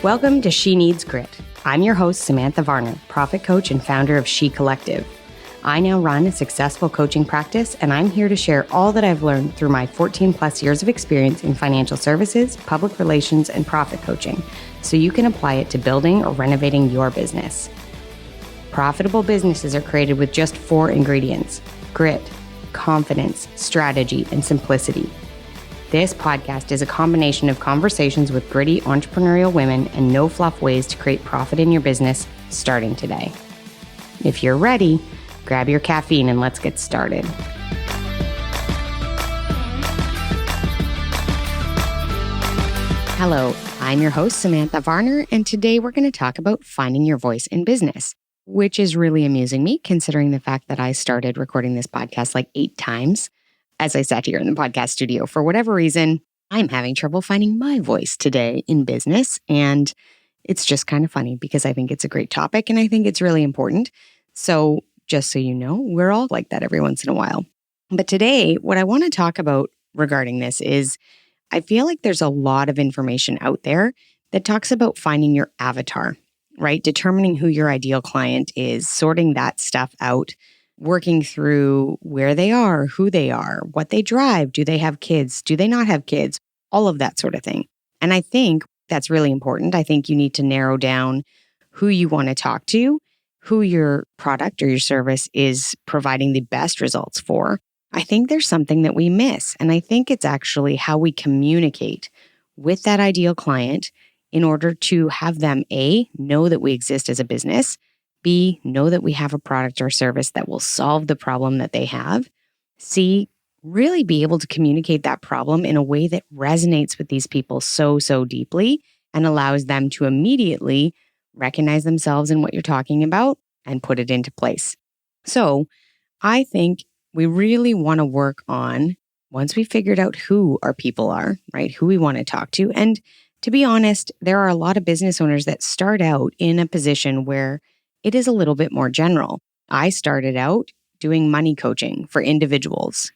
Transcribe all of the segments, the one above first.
Welcome to She Needs Grit. I'm your host, Samantha Varner, profit coach and founder of She Collective. I now run a successful coaching practice, and I'm here to share all that I've learned through my 14 plus years of experience in financial services, public relations, and profit coaching, so you can apply it to building or renovating your business. Profitable businesses are created with just 4 ingredients: grit, confidence, strategy, and simplicity. This podcast is a combination of conversations with gritty entrepreneurial women and no fluff ways to create profit in your business starting today. If you're ready, grab your caffeine and let's get started. Hello, I'm your host, Samantha Varner, and today we're going to talk about finding your voice in business, which is really amusing me considering the fact that I started recording this podcast like 8 times. As I sat here in the podcast studio, for whatever reason, I'm having trouble finding my voice today in business. And it's just kind of funny because I think it's a great topic and I think it's really important. So just so you know, we're all like that every once in a while. But today, what I want to talk about regarding this is I feel like there's a lot of information out there that talks about finding your avatar, right? Determining who your ideal client is, sorting that stuff out, working through where they are, who they are, what they drive, do they have kids, do they not have kids, all of that sort of thing. And I think that's really important. I think you need to narrow down who you want to talk to, who your product or your service is providing the best results for. I think there's something that we miss. And I think it's actually how we communicate with that ideal client in order to have them, A, know that we exist as a business, B, know that we have a product or service that will solve the problem that they have, C, really be able to communicate that problem in a way that resonates with these people so deeply and allows them to immediately recognize themselves in what you're talking about and put it into place. So I think we really want to work on, once we figured out who our people are, right, who we want to talk to. And to be honest, there are a lot of business owners that start out in a position where it is a little bit more general. I started out doing money coaching for individuals.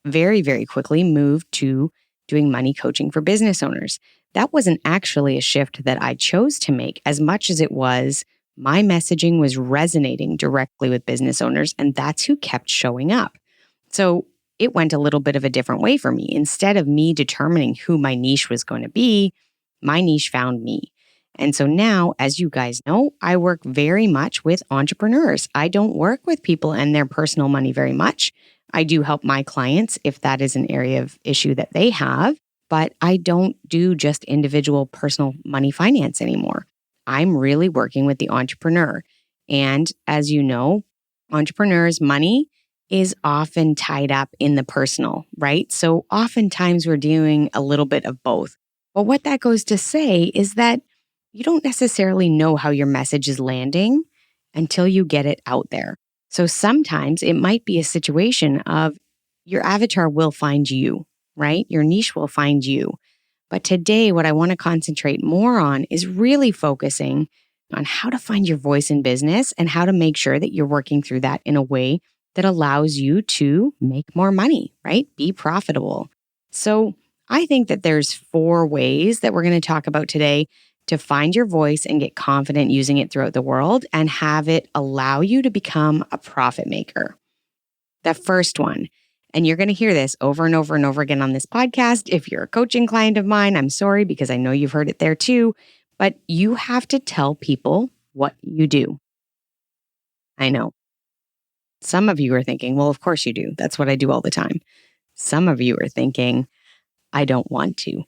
Very quickly moved to doing money coaching for business owners. That wasn't actually a shift that I chose to make as much as it was my messaging was resonating directly with business owners, and that's who kept showing up. So it went a little bit of a different way for me. Instead of me determining who my niche was going to be, my niche found me. And so now, as you guys know, I work very much with entrepreneurs. I don't work with people and their personal money very much. I do help my clients if that is an area of issue that they have, but I don't do just individual personal money finance anymore. I'm really working with the entrepreneur. And as you know, entrepreneurs' money is often tied up in the personal, right? So oftentimes we're doing a little bit of both. But what that goes to say is that you don't necessarily know how your message is landing until you get it out there. So sometimes it might be a situation of your avatar will find you, right? Your niche will find you. But today, what I want to concentrate more on is really focusing on how to find your voice in business and how to make sure that you're working through that in a way that allows you to make more money, right? Be profitable. So I think that there's 4 ways that we're going to talk about today to find your voice and get confident using it throughout the world and have it allow you to become a profit maker. The first one, and you're going to hear this over and over and over again on this podcast. If you're a coaching client of mine, I'm sorry because I know you've heard it there too, but you have to tell people what you do. I know. Some of you are thinking, well, of course you do. That's what I do all the time. Some of you are thinking, I don't want to.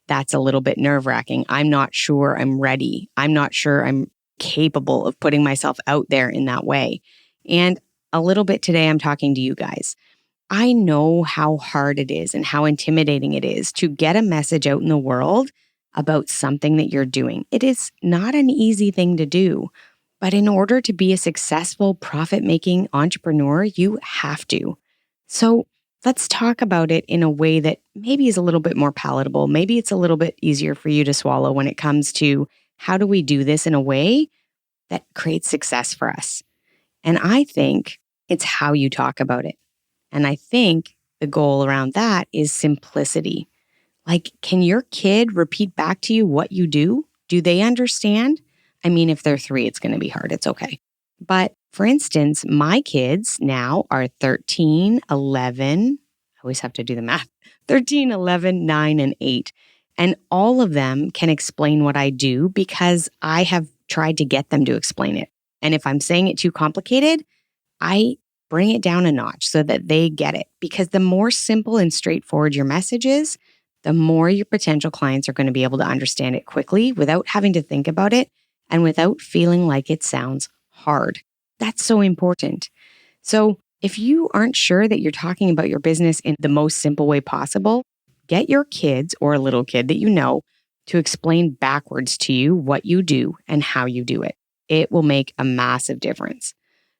That's a little bit nerve-wracking. I'm not sure I'm ready. I'm not sure I'm capable of putting myself out there in that way. And a little bit today, I'm talking to you guys. I know how hard it is and how intimidating it is to get a message out in the world about something that you're doing. It is not an easy thing to do. But in order to be a successful profit-making entrepreneur, you have to. So let's talk about it in a way that maybe is a little bit more palatable. Maybe it's a little bit easier for you to swallow when it comes to how do we do this in a way that creates success for us. And I think it's how you talk about it. And I think the goal around that is simplicity. Like, can your kid repeat back to you what you do? Do they understand? I mean, if they're 3, it's going to be hard. It's okay. But for instance, my kids now are 13, 11. I always have to do the math. 13, 11, 9, and 8. And all of them can explain what I do because I have tried to get them to explain it. And if I'm saying it too complicated, I bring it down a notch so that they get it. Because the more simple and straightforward your message is, the more your potential clients are going to be able to understand it quickly without having to think about it and without feeling like it sounds hard. That's so important. So if you aren't sure that you're talking about your business in the most simple way possible, get your kids or a little kid that you know to explain backwards to you what you do and how you do it. It will make a massive difference.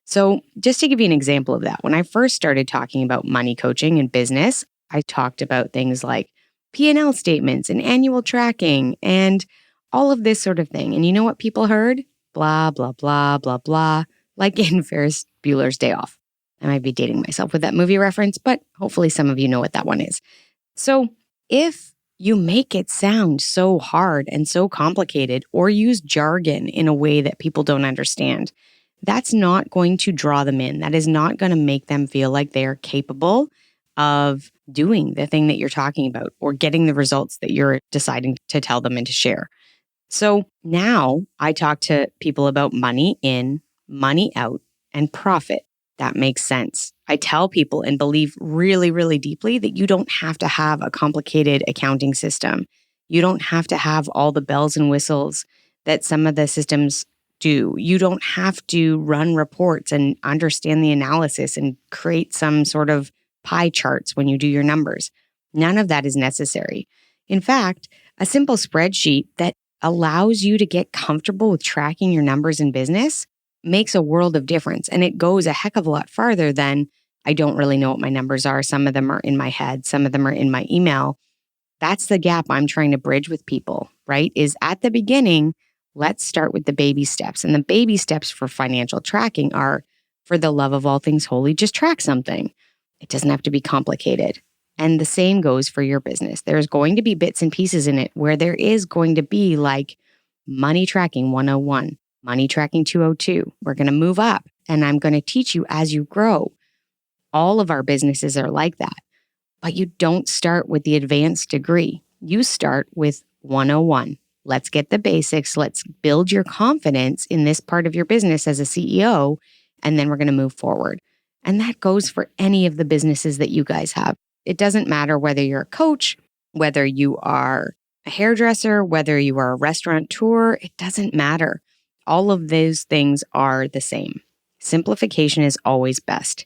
So just to give you an example of that, when I first started talking about money coaching and business, I talked about things like P&L statements and annual tracking and all of this sort of thing. And you know what people heard? Blah, blah, blah, blah, blah, like in Ferris Bueller's Day Off. I might be dating myself with that movie reference, but hopefully some of you know what that one is. So if you make it sound so hard and so complicated or use jargon in a way that people don't understand, that's not going to draw them in. That is not going to make them feel like they are capable of doing the thing that you're talking about or getting the results that you're deciding to tell them and to share. So now I talk to people about money in, money out, and profit. That makes sense. I tell people and believe really, really deeply that you don't have to have a complicated accounting system. You don't have to have all the bells and whistles that some of the systems do. You don't have to run reports and understand the analysis and create some sort of pie charts when you do your numbers. None of that is necessary. In fact, a simple spreadsheet that allows you to get comfortable with tracking your numbers in business makes a world of difference. And it goes a heck of a lot farther than I don't really know what my numbers are. Some of them are in my head. Some of them are in my email. That's the gap I'm trying to bridge with people, right? Is at the beginning, let's start with the baby steps. And the baby steps for financial tracking are, for the love of all things holy, just track something. It doesn't have to be complicated. And the same goes for your business. There's going to be bits and pieces in it where there is going to be like money tracking 101, money tracking 202. We're going to move up and I'm going to teach you as you grow. All of our businesses are like that. But you don't start with the advanced degree. You start with 101. Let's get the basics. Let's build your confidence in this part of your business as a CEO, and then we're going to move forward. And that goes for any of the businesses that you guys have. It doesn't matter whether you're a coach, whether you are a hairdresser, whether you are a restaurateur, it doesn't matter. All of those things are the same. Simplification is always best.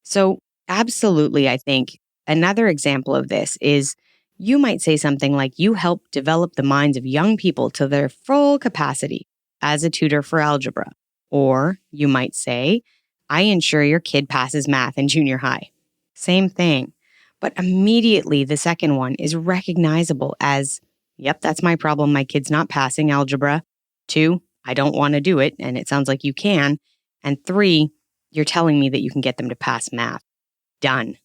So absolutely, I think another example of this is you might say something like, you help develop the minds of young people to their full capacity as a tutor for algebra. Or you might say, I ensure your kid passes math in junior high. Same thing. But immediately the second one is recognizable as, yep, that's my problem. My kid's not passing algebra. 2, I don't want to do it. And it sounds like you can. And 3, you're telling me that you can get them to pass math. Done.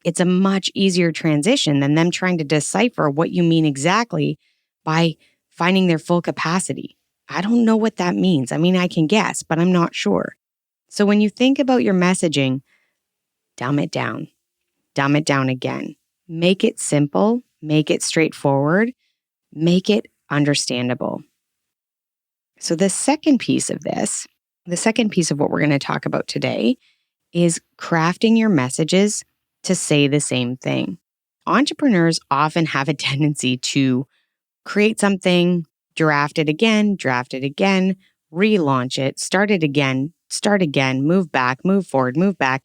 It's a much easier transition than them trying to decipher what you mean exactly by finding their full capacity. I don't know what that means. I mean, I can guess, but I'm not sure. So when you think about your messaging, dumb it down. Dumb it down again. Make it simple. Make it straightforward. Make it understandable. So the second piece of this, the second piece of what we're going to talk about today is crafting your messages to say the same thing. Entrepreneurs often have a tendency to create something, draft it again, relaunch it, start again, move back, move forward, move back.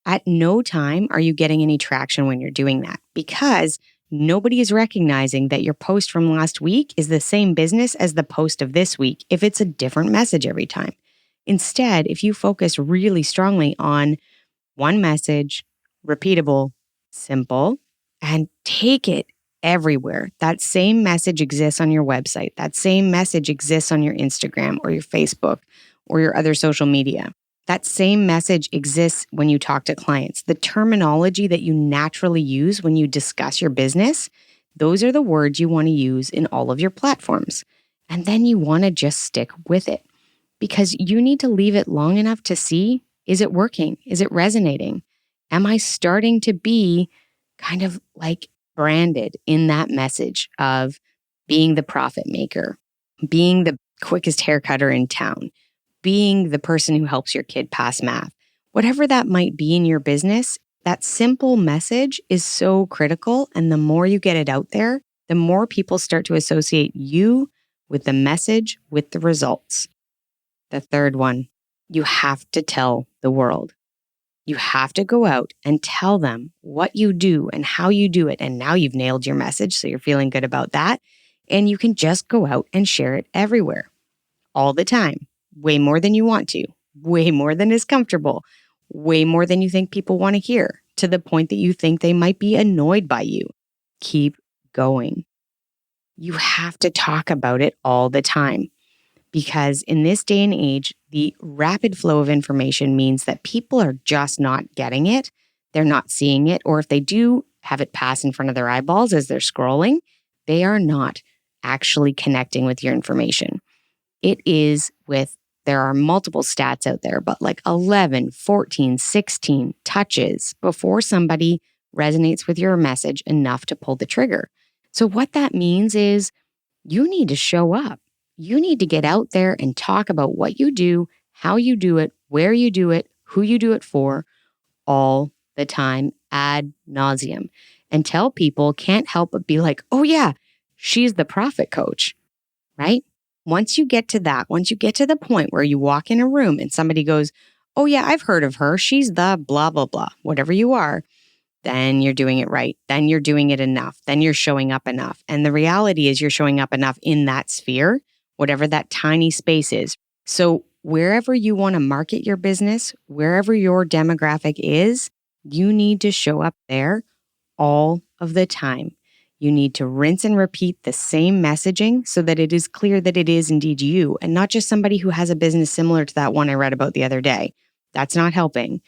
At no time are you getting any traction when you're doing that because nobody is recognizing that your post from last week is the same business as the post of this week if it's a different message every time. Instead, if you focus really strongly on one message, repeatable, simple, and take it everywhere. That same message exists on your website. That same message exists on your Instagram or your Facebook or your other social media. That same message exists when you talk to clients. The terminology that you naturally use when you discuss your business, those are the words you want to use in all of your platforms. And then you want to just stick with it because you need to leave it long enough to see, is it working? Is it resonating? Am I starting to be kind of like branded in that message of being the profit maker, being the quickest haircutter in town, being the person who helps your kid pass math? Whatever that might be in your business, that simple message is so critical. And the more you get it out there, the more people start to associate you with the message, with the results. The third one, you have to tell the world. You have to go out and tell them what you do and how you do it. And now you've nailed your message, so you're feeling good about that. And you can just go out and share it everywhere, all the time, way more than you want to, way more than is comfortable, way more than you think people want to hear, to the point that you think they might be annoyed by you. Keep going. You have to talk about it all the time. Because in this day and age, the rapid flow of information means that people are just not getting it. They're not seeing it. Or if they do have it pass in front of their eyeballs as they're scrolling, they are not actually connecting with your information. It is there are multiple stats out there, but like 11, 14, 16 touches before somebody resonates with your message enough to pull the trigger. So what that means is you need to show up. You need to get out there and talk about what you do, how you do it, where you do it, who you do it for, all the time, ad nauseum. Until people can't help but be like, oh yeah, she's the profit coach, right? Once you get to that, once you get to the point where you walk in a room and somebody goes, oh yeah, I've heard of her. She's the blah, blah, blah, whatever you are, then you're doing it right. Then you're doing it enough. Then you're showing up enough. And the reality is you're showing up enough in that sphere, whatever that tiny space is. So wherever you want to market your business, wherever your demographic is, you need to show up there all of the time. You need to rinse and repeat the same messaging so that it is clear that it is indeed you and not just somebody who has a business similar to that one I read about the other day. That's not helping.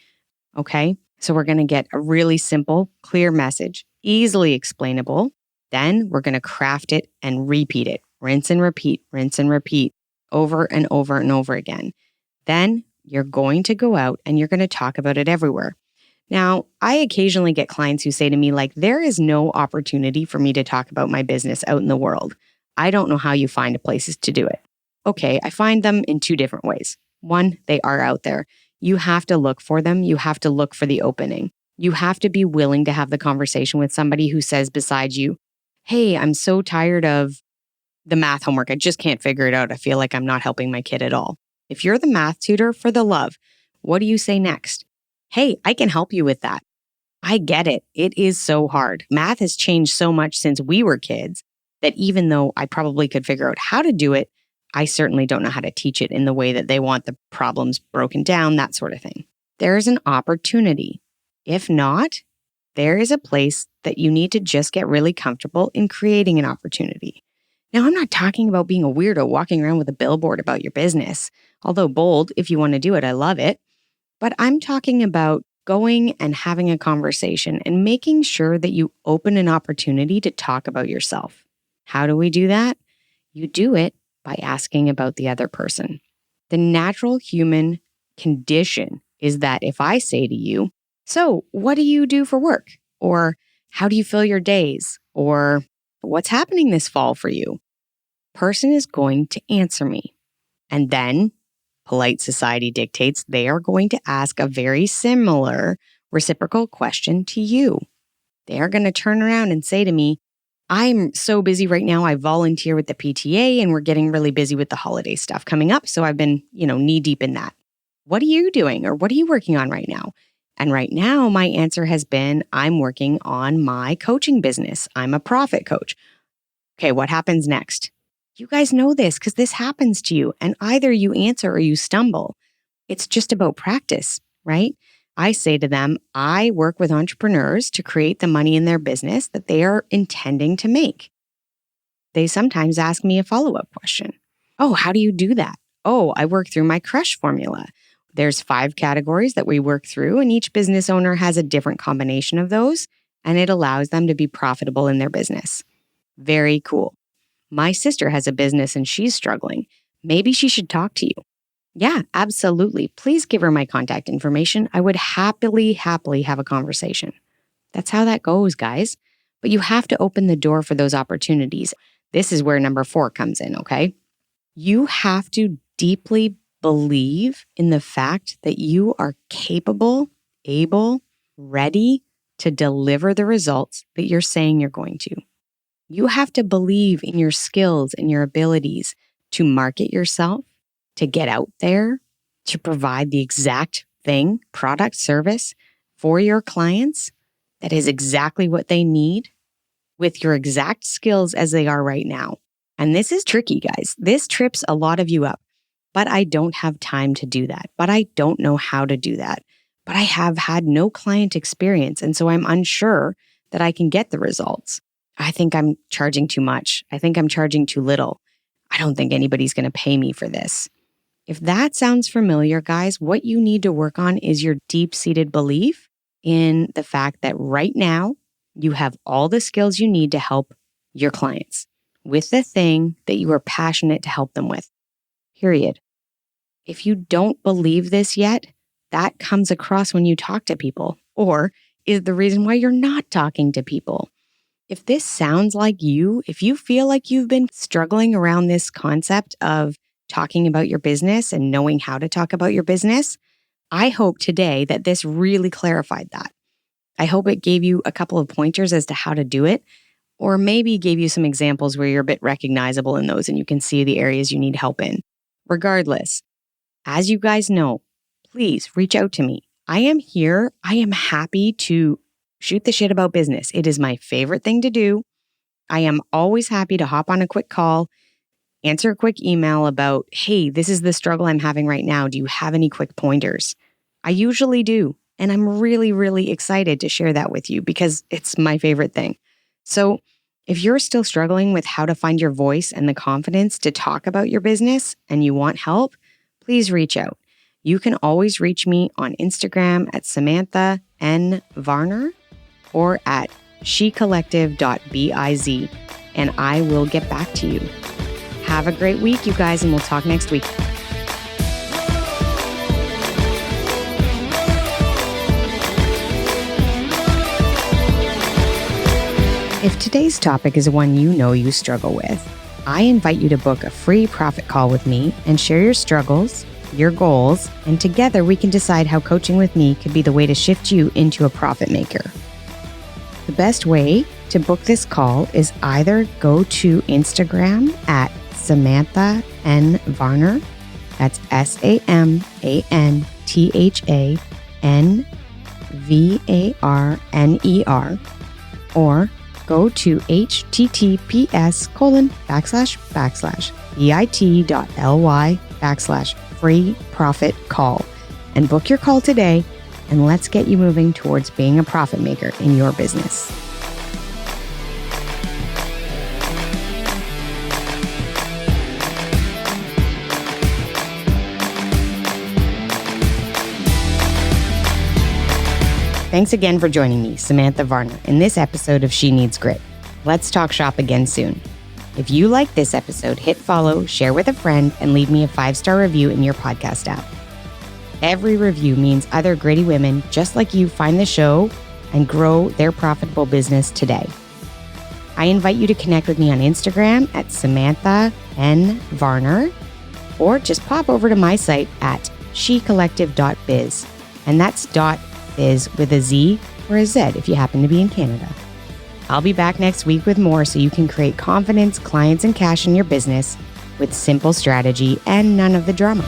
Okay? So we're going to get a really simple, clear message, easily explainable. Then we're going to craft it and repeat it. Rinse and repeat, over and over and over again. Then you're going to go out and you're going to talk about it everywhere. Now, I occasionally get clients who say to me, like, there is no opportunity for me to talk about my business out in the world. I don't know how you find places to do it. Okay, I find them in two different ways. One, they are out there. You have to look for them. You have to look for the opening. You have to be willing to have the conversation with somebody who says beside you, hey, I'm so tired of the math homework. I just can't figure it out. I feel like I'm not helping my kid at all. If you're the math tutor, for the love, what do you say next? Hey, I can help you with that. I get it. It is so hard. Math has changed so much since we were kids that even though I probably could figure out how to do it, I certainly don't know how to teach it in the way that they want the problems broken down, that sort of thing. There is an opportunity. If not, there is a place that you need to just get really comfortable in creating an opportunity. Now, I'm not talking about being a weirdo walking around with a billboard about your business, although bold, if you want to do it, I love it. But I'm talking about going and having a conversation and making sure that you open an opportunity to talk about yourself. How do we do that? You do it by asking about the other person. The natural human condition is that if I say to you, so what do you do for work? Or how do you fill your days? Or what's happening this fall for you? Person is going to answer me. And then polite society dictates they are going to ask a very similar reciprocal question to you. They are going to turn around and say to me, I'm so busy right now. I volunteer with the PTA and we're getting really busy with the holiday stuff coming up. So I've been, knee deep in that. What are you doing or what are you working on right now? And right now my answer has been, I'm working on my coaching business. I'm a profit coach. Okay, what happens next? You guys know this because this happens to you and either you answer or you stumble. It's just about practice, right? I say to them, I work with entrepreneurs to create the money in their business that they are intending to make. They sometimes ask me a follow-up question. Oh, how do you do that? Oh, I work through my CRUSH formula. There's 5 categories that we work through and each business owner has a different combination of those and it allows them to be profitable in their business. Very cool. My sister has a business and she's struggling. Maybe she should talk to you. Yeah, absolutely. Please give her my contact information. I would happily have a conversation. That's how that goes, guys. But you have to open the door for those opportunities. This is where number 4 comes in, okay? You have to deeply believe in the fact that you are capable, able, ready to deliver the results that you're saying you're going to. You have to believe in your skills and your abilities to market yourself, to get out there, to provide the exact thing, product, service for your clients that is exactly what they need with your exact skills as they are right now. And this is tricky, guys. This trips a lot of you up, but I don't have time to do that. But I don't know how to do that. But I have had no client experience. And so I'm unsure that I can get the results. I think I'm charging too much. I think I'm charging too little. I don't think anybody's going to pay me for this. If that sounds familiar, guys, what you need to work on is your deep-seated belief in the fact that right now you have all the skills you need to help your clients with the thing that you are passionate to help them with. Period. If you don't believe this yet, that comes across when you talk to people, or is the reason why you're not talking to people. If this sounds like you, if you feel like you've been struggling around this concept of talking about your business and knowing how to talk about your business, I hope today that this really clarified that. I hope it gave you a couple of pointers as to how to do it, or maybe gave you some examples where you're a bit recognizable in those and you can see the areas you need help in. Regardless, as you guys know, please reach out to me. I am here. I am happy to shoot the shit about business. It is my favorite thing to do. I am always happy to hop on a quick call, answer a quick email about, hey, this is the struggle I'm having right now. Do you have any quick pointers? I usually do. And I'm really, really excited to share that with you because it's my favorite thing. So if you're still struggling with how to find your voice and the confidence to talk about your business and you want help, please reach out. You can always reach me on Instagram at Samantha N. Varner or at shecollective.biz, and I will get back to you. Have a great week, you guys, and we'll talk next week. If today's topic is one you know you struggle with, I invite you to book a free profit call with me and share your struggles, your goals, and together we can decide how coaching with me could be the way to shift you into a profit maker. The best way to book this call is either go to Instagram at Samantha N. Varner, that's SAMANTHANVARNER, or go to https://bit.ly/free profit call and book your call today, and let's get you moving towards being a profit maker in your business. Thanks again for joining me, Samantha Varner, in this episode of She Needs Grit. Let's talk shop again soon. If you like this episode, hit follow, share with a friend, and leave me a 5-star review in your podcast app. Every review means other gritty women just like you find the show and grow their profitable business today. I invite you to connect with me on Instagram at Samantha N. Varner, or just pop over to my site at shecollective.biz, and that's .biz with a Z or a Z if you happen to be in Canada. I'll be back next week with more so you can create confidence, clients, and cash in your business with simple strategy and none of the drama.